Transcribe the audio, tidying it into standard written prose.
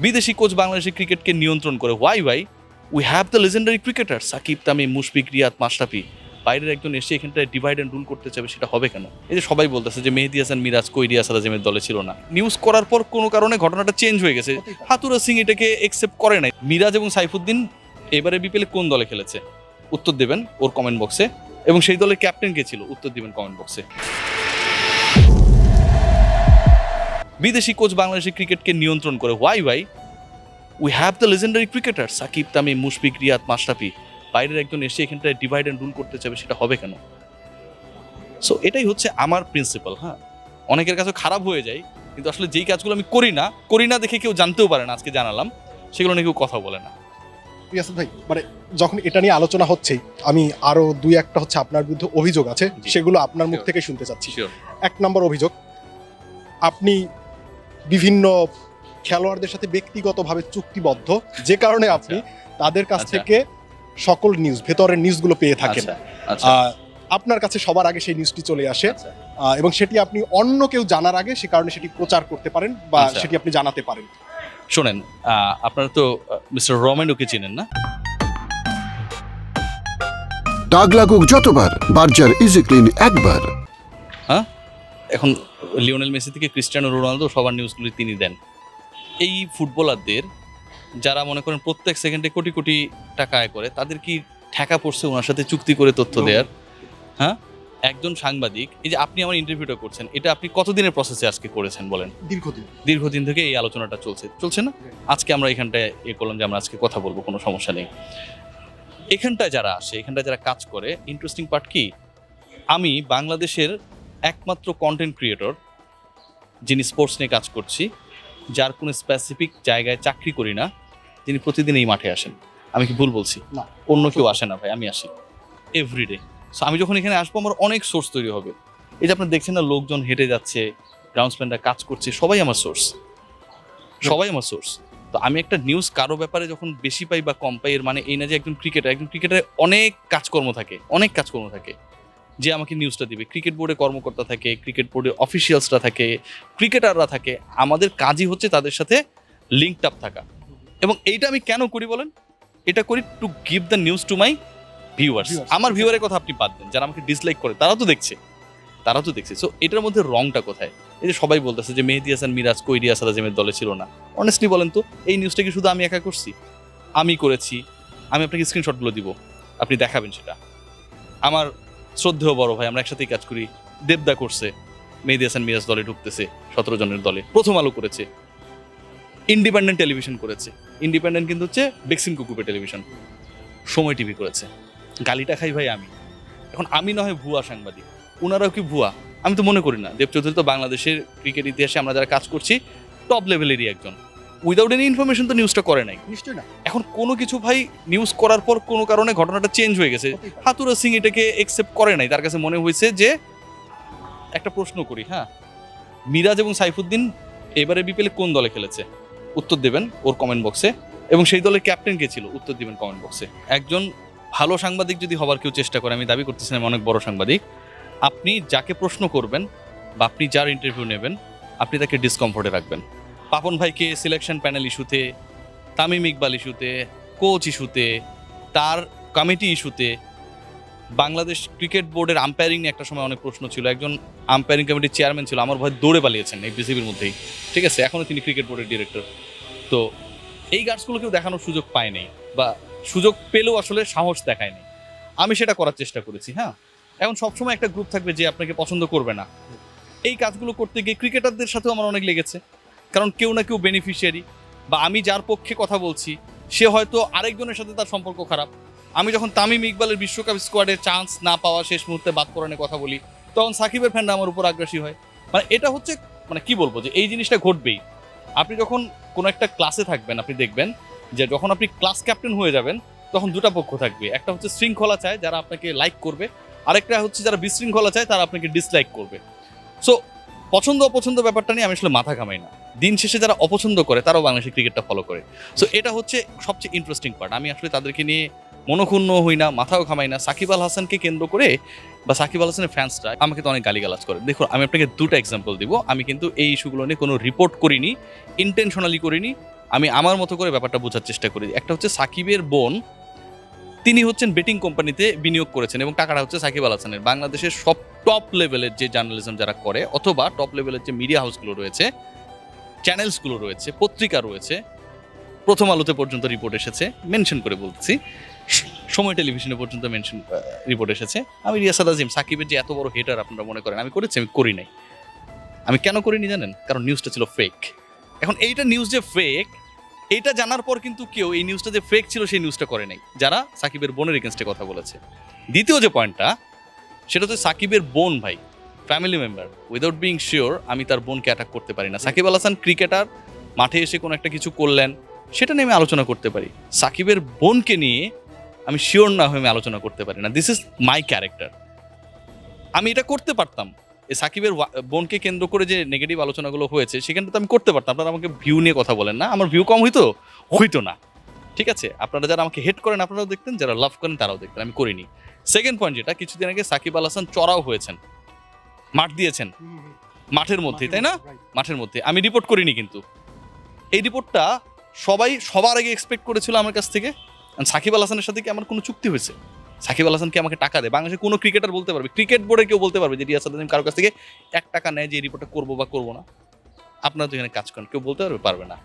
বিদেশি কোচ বাংলাদেশের ক্রিকেটকে নিয়ন্ত্রণ করে। Why we have the legendary cricketer Shakib, Tamim, Mushfiq, Riyad, Mashrafe. বাইরের একজন এসে এখানটায় ডিভাইড অ্যান্ড রুল করতে চাবে, সেটা হবে কেন? এই যে সবাই বলতেছে যে মেহেদী হাসান মিরাজ কই, রিয়াজ আজমের দলে ছিল না। নিউজ করার পর কোনো কারণে ঘটনাটা চেঞ্জ হয়ে গেছে। হাতুরা সিং এটাকে একসেপ্ট করে নাই। মিরাজ এবং সাইফুদ্দিন এবারে বিপিএলে কোন দলে খেলেছে উত্তর দেবেন ওর কমেন্ট বক্সে, এবং সেই দলের ক্যাপ্টেন কে ছিল উত্তর দিবেন কমেন্ট বক্সে। বিদেশি কোচ বাংলাদেশের ক্রিকেটকে নিয়ন্ত্রণ করে। Why we have the legendary cricketer Shakib, Tamim, Mushfiq, Riyad, Mashrafe. বাইরের একজন এসে এখানটায় ডিভাইড অ্যান্ড রুল করতে চাবে, সেটা হবে কেন? সো এটাই হচ্ছে আমার প্রিন্সিপাল। হ্যাঁ, অনেকের কাছে খারাপ হয়ে যায়, কিন্তু আসলে যেই কাজগুলো আমি করি না দেখে কেউ জানতেও পারে না, আজকে জানালাম, সেগুলো নিয়ে কেউ কথা বলে না। রিয়াসাত ভাই, মানে যখন এটা নিয়ে আলোচনা হচ্ছেই, আমি আরো দুই একটা হচ্ছে আপনার বিরুদ্ধে অভিযোগ আছে, সেগুলো আপনার মুখ থেকে শুনতে চাচ্ছি। এক নম্বর অভিযোগ, আপনি বিভিন্ন খেলোয়াড়দের সাথে ব্যক্তিগতভাবে চুক্তিবদ্ধ, যে কারণে আপনি তাদের কাছ থেকে সকল নিউজ, ভেতরের নিউজগুলো পেয়ে থাকেন। আপনার কাছে সবার আগে সেই নিউজটি চলে আসে, এবং সেটি আপনি অন্য কেউ জানার আগে সে কারণে সেটি প্রচার করতে পারেন বা সেটি আপনি জানাতে পারেন। শোনেন, আপনারা তো মিস্টার রোমেন্ডোকে চিনেন না? দাগ লাগুক যতবার, বার্জার ইজি ক্লিন একবার। হ্যাঁ, এখন লিওনেল মেসি থেকে ক্রিস্টিয়ানো রোনালদো সবার নিউজগুলি তিনি দেন। এই ফুটবলারদের যারা মনে করেন প্রত্যেক সেকেন্ডে কোটি কোটি টাকা আয় করে, তাদের কি ঠেকা পড়ছে ওনার সাথে চুক্তি করে তথ্য দেওয়ার? হ্যাঁ, একজন সাংবাদিক, এই যে আপনি আমার ইন্টারভিউটা করছেন, এটা আপনি কতদিনের প্রসেসে আজকে করেছেন বলেন? দীর্ঘদিন থেকে এই আলোচনাটা চলছে না? আজকে আমরা এখানটায় করলাম যে আমরা আজকে কথা বলবো, কোনো সমস্যা নেই। এখানটায় যারা আসে, এখানটায় যারা কাজ করে, ইন্টারেস্টিং পার্ট কি, আমি বাংলাদেশের একমাত্র কন্টেন্ট ক্রিয়েটর যিনি স্পোর্টস নিয়ে কাজ করছি, যার কোনো স্পেসিফিক জায়গায় চাকরি করি না, যিনি প্রতিদিন এই মাঠে আসেন। আমি কি ভুল বলছি? না, অন্য কেউ আসে না ভাই, আমি আসি এভরিডে। সো আমি যখন এখানে আসবো, আমার অনেক সোর্স তৈরি হবে। এই যে আপনার দেখছেন না, লোকজন হেঁটে যাচ্ছে, গ্রাউন্ডসম্যানরা কাজ করছে, সবাই আমার সোর্স। তো আমি একটা নিউজ কারো ব্যাপারে যখন বেশি পাই বা কম পাই, এর মানে এই না যে একজন ক্রিকেটার অনেক কাজকর্ম থাকে যে আমাকে নিউজটা দিবে। ক্রিকেট বোর্ডে কর্মকর্তা থাকে, ক্রিকেট বোর্ডে অফিসিয়ালসরা থাকে, ক্রিকেটাররা থাকে। আমাদের কাজই হচ্ছে তাদের সাথে লিঙ্কড আপ থাকা। এবং এইটা আমি কেন করি বলেন? এটা করি to give the news to my viewers. আমার ভিউয়ারের কথা আপনি বাদ দেন, যারা আমাকে ডিসলাইক করে তারাও তো দেখছে। সো এটার মধ্যে রংটা কোথায়? এই যে সবাই বলতেছে যে মেহেদী হাসান মিরাজ কই, রিয়াজ আজমের দলে ছিল না। অনেস্টলি বলেন তো, এই নিউজটা কি শুধু আমি একা করছি? আমি করেছি। আমি আপনাকে স্ক্রিনশটগুলো দিব, আপনি দেখাবেন সেটা। আমার শ্রদ্ধেয় বড় ভাই, আমরা একসাথেই কাজ করি, দেবদা করছে, মেহেদী হাসান মিরাজ দলে ঢুকতেছে 17 জনের দলে। প্রথম আলো করেছে, ইন্ডিপেন্ডেন্ট টেলিভিশন করেছে। ইন্ডিপেন্ডেন্ট কিন্তু হচ্ছে বেক্সিম কুকুপে টেলিভিশন। সময় টিভি করেছে। গালিটা খাই ভাই আমি। এখন আমি না হয় ভুয়া সাংবাদিক, ওনারাও কি ভুয়া? আমি তো মনে করি না। দেব চৌধুরী তো বাংলাদেশের ক্রিকেট ইতিহাসে আমরা যারা কাজ করছি টপ লেভেলেরই একজন। উইদাউট এনি ইনফরমেশন তো নিউজটা করে নাই। নিশ্চয়ই না। এখন কোনো কিছু ভাই নিউজ করার পর কোনো কারণে ঘটনাটা চেঞ্জ হয়ে গেছে। হাতুরা সিং এটাকে একসেপ্ট করে নাই। তার কাছে মনে হয়েছে যে, একটা প্রশ্ন করি, হ্যাঁ, মিরাজ এবং সাইফুদ্দিন এবারে বিপিএলে কোন দলে খেলেছে উত্তর দেবেন ওর কমেন্ট বক্সে, এবং সেই দলের ক্যাপ্টেন কে ছিল উত্তর দিবেন কমেন্ট বক্সে। একজন ভালো সাংবাদিক যদি হবার কেউ চেষ্টা করে, আমি দাবি করতেছিলাম অনেক বড় সাংবাদিক, আপনি যাকে প্রশ্ন করবেন বা আপনি যার ইন্টারভিউ নেবেন, আপনি তাকে ডিসকমফোর্টে রাখবেন। পাপন ভাইকে সিলেকশন প্যানেল ইস্যুতে, তামিম ইকবাল ইস্যুতে, কোচ ইস্যুতে, তার কমিটি ইস্যুতে, বাংলাদেশ ক্রিকেট বোর্ডের আম্পায়ারিং নিয়ে একটা সময় অনেক প্রশ্ন ছিল। একজন আম্পায়ারিং কমিটির চেয়ারম্যান ছিল, আমার ভাই দৌড়ে পালিয়েছেন এই বিসিবির মধ্যেই, ঠিক আছে, এখনও তিনি ক্রিকেট বোর্ডের ডিরেক্টর। তো এই গার্ডসগুলো কেউ দেখানোর সুযোগ পায় নাই, বা সুযোগ পেলেও আসলে সাহস দেখায় নাই। আমি সেটা করার চেষ্টা করেছি। হ্যাঁ, এখন সবসময় একটা গ্রুপ থাকবে যে আপনাকে পছন্দ করবে না। এই কাজগুলো করতে গিয়ে ক্রিকেটারদের সাথেও আমার অনেক লেগেছে, কারণ কেউ না কেউ বেনিফিশিয়ারি, বা আমি যার পক্ষে কথা বলছি সে হয়তো আরেকজনের সাথে তার সম্পর্ক খারাপ। আমি যখন তামিম ইকবালের বিশ্বকাপ স্কোয়াডে চান্স না পাওয়া শেষ মুহূর্তে বাদ পড়ানোর কথা বলি, তখন সাকিবের ফ্যানরা আমার উপর আগ্রাসী হয়। মানে এটা হচ্ছে, মানে কি বলবো, যে এই জিনিসটা ঘটবেই। আপনি যখন কোনো একটা ক্লাসে থাকবেন, আপনি দেখবেন যে যখন আপনি ক্লাস ক্যাপ্টেন হয়ে যাবেন, তখন দুটা পক্ষ থাকবে। একটা হচ্ছে শৃঙ্খলা চায়, যারা আপনাকে লাইক করবে, আরেকটা হচ্ছে যারা বিশৃঙ্খলা চায়, তারা আপনাকে ডিসলাইক করবে। সো পছন্দ অপছন্দ ব্যাপারটা নিয়ে আমি আসলে মাথা ঘামাই না। দিন শেষে যারা অপছন্দ করে তারাও বাংলাদেশের ক্রিকেটটা ফলো করে। সো এটা হচ্ছে সবচেয়ে ইন্টারেস্টিং পার্ট। আমি আসলে তাদেরকে নিয়ে মনক্ষুণ্ণ হই না, মাথাও ঘামাই না। সাকিব আল হাসানকে কেন্দ্র করে বা সাকিব আল হাসানের ফ্যান্সরা আমাকে তো অনেক গালিগালাজ করে। দেখুন, আমি আপনাকে দুটো এক্সাম্পল দিব। আমি কিন্তু এই ইস্যুগুলো নিয়ে কোনো রিপোর্ট করিনি, ইন্টেনশনালি করিনি। আমি আমার মতো করে ব্যাপারটা বোঝার চেষ্টা করি। একটা হচ্ছে সাকিবের বোন, তিনি হচ্ছেন বেটিং কোম্পানিতে বিনিয়োগ করেছেন এবং টাকাটা হচ্ছে সাকিব আল হাসানের। বাংলাদেশের সব টপ লেভেলের যে জার্নালিজম যারা করে অথবা টপ লেভেলের যে মিডিয়া হাউসগুলো রয়েছে, চ্যানেলসগুলো রয়েছে, পত্রিকা রয়েছে, প্রথম আলোতে পর্যন্ত রিপোর্ট এসেছে, মেনশন করে বলছি, সময় টেলিভিশনে পর্যন্ত মেনশন রিপোর্ট এসেছে। আমি রিয়াসাদ আজিম সাকিবের যে এত বড় হেটার আপনারা মনে করেন আমি করেছি, আমি করি নাই। আমি কেন করিনি জানেন? কারণ নিউজটা ছিল ফেক। এখন এইটা নিউজ যে ফেক, এইটা জানার পর কিন্তু কেউ এই নিউজটা যে ফেক ছিল সেই নিউজটা করে নাই, যারা সাকিবের বোনের এগেনস্টে কথা বলেছে। দ্বিতীয় যে পয়েন্টটা, সেটা হচ্ছে সাকিবের বোন ভাই, family member, without being sure আমি তার বোনকে অ্যাটাক করতে পারি না। সাকিব আল হাসান ক্রিকেটার, মাঠে এসে কোনো একটা কিছু করলেন, সেটা নিয়ে আমি আলোচনা করতে পারি। সাকিবের বোনকে নিয়ে আমি শিওর না হয়ে আমি আলোচনা করতে পারি না। This is my character. আমি এটা করতে পারতাম, এই সাকিবের বোনকে কেন্দ্র করে যে নেগেটিভ আলোচনাগুলো হয়েছে সেখানটা তো আমি করতে পারতাম। আপনারা আমাকে ভিউ নিয়ে কথা বলেন না, আমার ভিউ কম হইতো না। ঠিক আছে, আপনারা যারা আমাকে হেট করেন আপনারাও দেখতেন, যারা লাভ করেন তারাও দেখতেন, আমি করিনি। সেকেন্ড পয়েন্ট যেটা, কিছুদিন আগে সাকিব আল হাসান চড়াও হয়েছেন, মাঠ দিয়েছেন মাঠের মধ্যেই, তাই না? মাঠের মধ্যে আমি রিপোর্ট করিনি, কিন্তু এই রিপোর্টটা সবাই সবার আগে এক্সপেক্ট করেছিল আমার কাছ থেকে। সাকিব আল হাসানের সাথে কি আমার কোনো চুক্তি হয়েছে? সাকিব আল হাসান কি আমাকে টাকা দেয়? বাংলাদেশে কোনো ক্রিকেটার বলতে পারবে, ক্রিকেট বোর্ডে কেউ বলতে পারবে যে রিয়াসাদ আজিম কারোর কাছ থেকে 1 টাকা নেয় যে এই রিপোর্টটা করবো বা করবো না? আপনারা তো এখানে কাজ করেন, কেউ বলতে পারবে না।